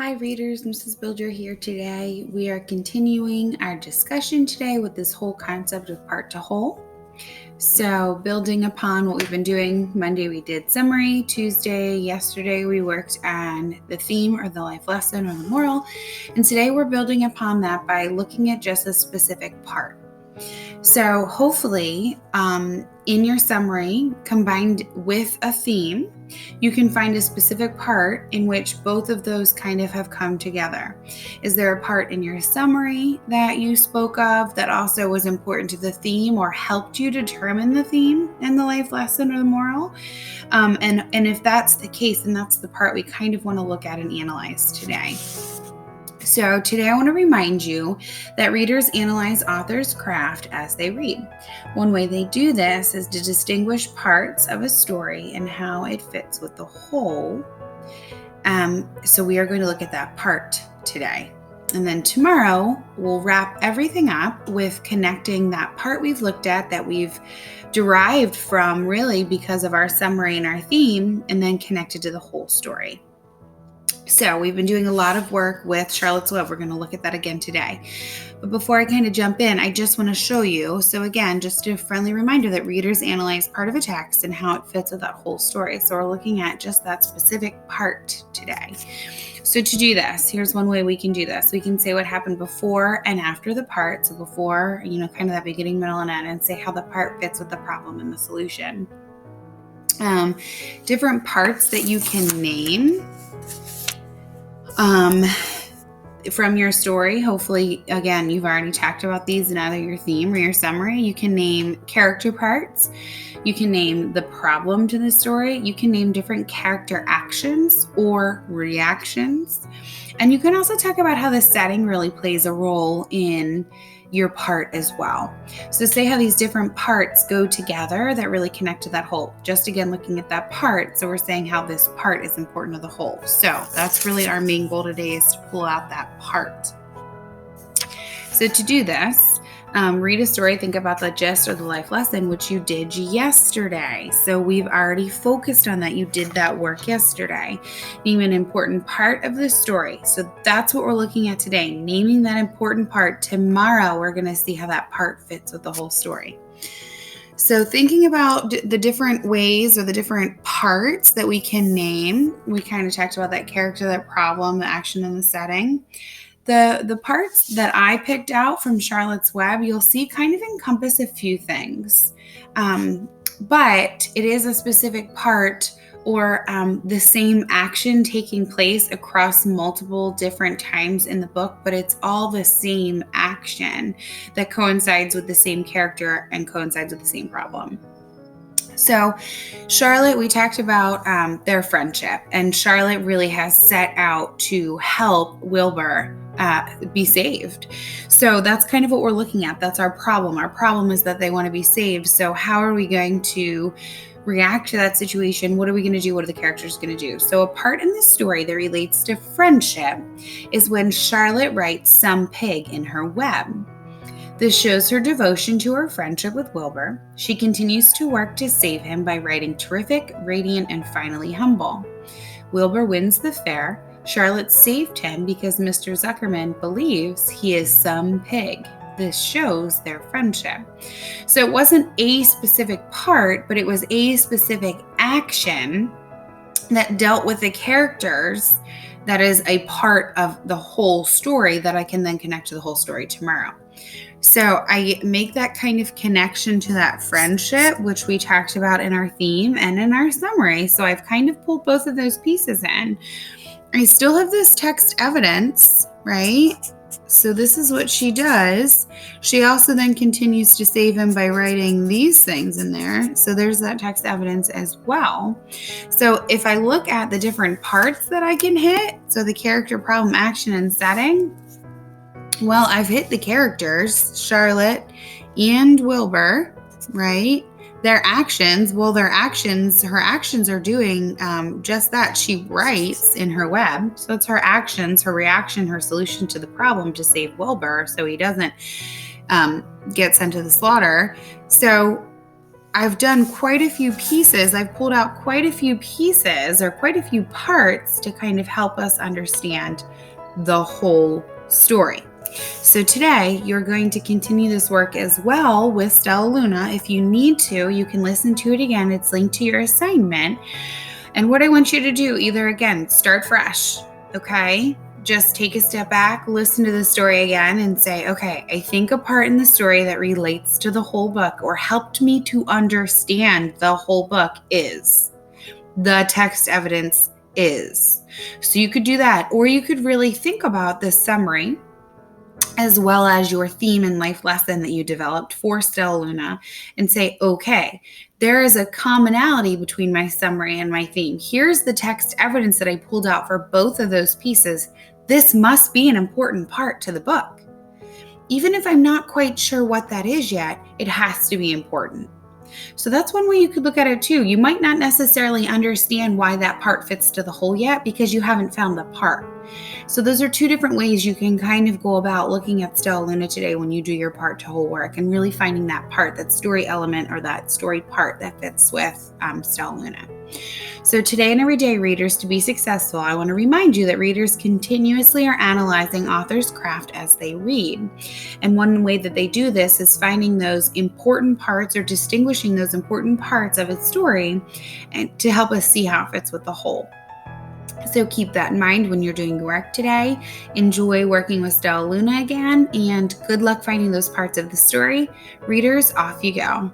Hi readers, Mrs. Builder here today. We are continuing our discussion today with this whole concept of part to whole. So building upon what we've been doing, Monday we did summary, yesterday we worked on the theme or the life lesson or the moral, and today we're building upon that by looking at just a specific part. So hopefully in your summary combined with a theme, you can find a specific part in which both of those kind of have come together. Is there a part in your summary that you spoke of that also was important to the theme or helped you determine the theme and the life lesson or the moral? And if that's the case, then that's the part we kind of want to look at and analyze today. So today I want to remind you that readers analyze authors' craft as they read. One way they do this is to distinguish parts of a story and how it fits with the whole. So we are going to look at that part today. And then tomorrow we'll wrap everything up with connecting that part we've looked at that we've derived from really because of our summary and our theme, and then connected to the whole story. So we've been doing a lot of work with Charlotte's Web. We're going to look at that again today. But before I kind of jump in, I just want to show you. So again, just a friendly reminder that readers analyze part of a text and how it fits with that whole story. So we're looking at just that specific part today. So to do this, here's one way we can do this. We can say what happened before and after the part. So before, kind of that beginning, middle, and end, and say how the part fits with the problem and the solution. Different parts that you can name from your story. Hopefully, again, you've already talked about these in either your theme or your summary. You can name character parts. You can name the problem to the story. You can name different character actions or reactions. And you can also talk about how the setting really plays a role in your part as well. So say how these different parts go together that really connect to that whole. Just again, looking at that part. So we're saying how this part is important to the whole. So that's really our main goal today, is to pull out that part. So to do this, read a story, think about the gist or the life lesson, which you did yesterday. So we've already focused on that. You did that work yesterday. Name an important part of the story. So that's what we're looking at today, naming that important part. Tomorrow, we're going to see how that part fits with the whole story. So thinking about the different ways or the different parts that we can name, we kind of talked about that character, that problem, the action, and the setting. The parts that I picked out from Charlotte's Web, you'll see kind of encompass a few things, but it is a specific part or the same action taking place across multiple different times in the book, but it's all the same action that coincides with the same character and coincides with the same problem. So Charlotte, we talked about their friendship, and Charlotte really has set out to help Wilbur be saved. So that's kind of what we're looking at. That's our problem. Our problem is that they want to be saved. So how are we going to react to that situation? What are we going to do? What are the characters going to do? So a part in this story that relates to friendship is when Charlotte writes "some pig" in her web. This shows her devotion to her friendship with Wilbur. She continues to work to save him by writing terrific, radiant, and finally humble. Wilbur wins the fair. Charlotte saved him because Mr. Zuckerman believes he is some pig. This shows their friendship. So it wasn't a specific part, but it was a specific action that dealt with the characters that is a part of the whole story that I can then connect to the whole story tomorrow. So I make that kind of connection to that friendship, which we talked about in our theme and in our summary. So I've kind of pulled both of those pieces in. I still have this text evidence, right? So this is what she does. She also then continues to save him by writing these things in there. So there's that text evidence as well. So if I look at the different parts that I can hit, so the character, problem, action, and setting, well, I've hit the characters, Charlotte and Wilbur, right? Their actions, her actions are doing just that. She writes in her web. So it's her actions, her reaction, her solution to the problem to save Wilbur so he doesn't get sent to the slaughter. So I've done quite a few pieces. I've pulled out quite a few pieces or quite a few parts to kind of help us understand the whole story. So today you're going to continue this work as well with Stellaluna. If you need to, you can listen to it again. It's linked to your assignment. And what I want you to do, either again, start fresh, okay? Just take a step back, listen to the story again and say, okay, I think a part in the story that relates to the whole book or helped me to understand the whole book is the text evidence is. So you could do that, or you could really think about the summary as well as your theme and life lesson that you developed for Stellaluna and say, okay, there is a commonality between my summary and my theme. Here's the text evidence that I pulled out for both of those pieces. This must be an important part to the book. Even if I'm not quite sure what that is yet, it has to be important. So that's one way you could look at it too. You might not necessarily understand why that part fits to the whole yet because you haven't found the part. So those are two different ways you can kind of go about looking at Stellaluna today when you do your part to whole work and really finding that part, that story element or that story part that fits with Stellaluna. So today and every day, readers, to be successful, I want to remind you that readers continuously are analyzing authors' craft as they read. And one way that they do this is finding those important parts or distinguishing those important parts of its story and to help us see how it fits with the whole. So keep that in mind when you're doing your work today. Enjoy working with Stellaluna again, and good luck finding those parts of the story. Readers, off you go.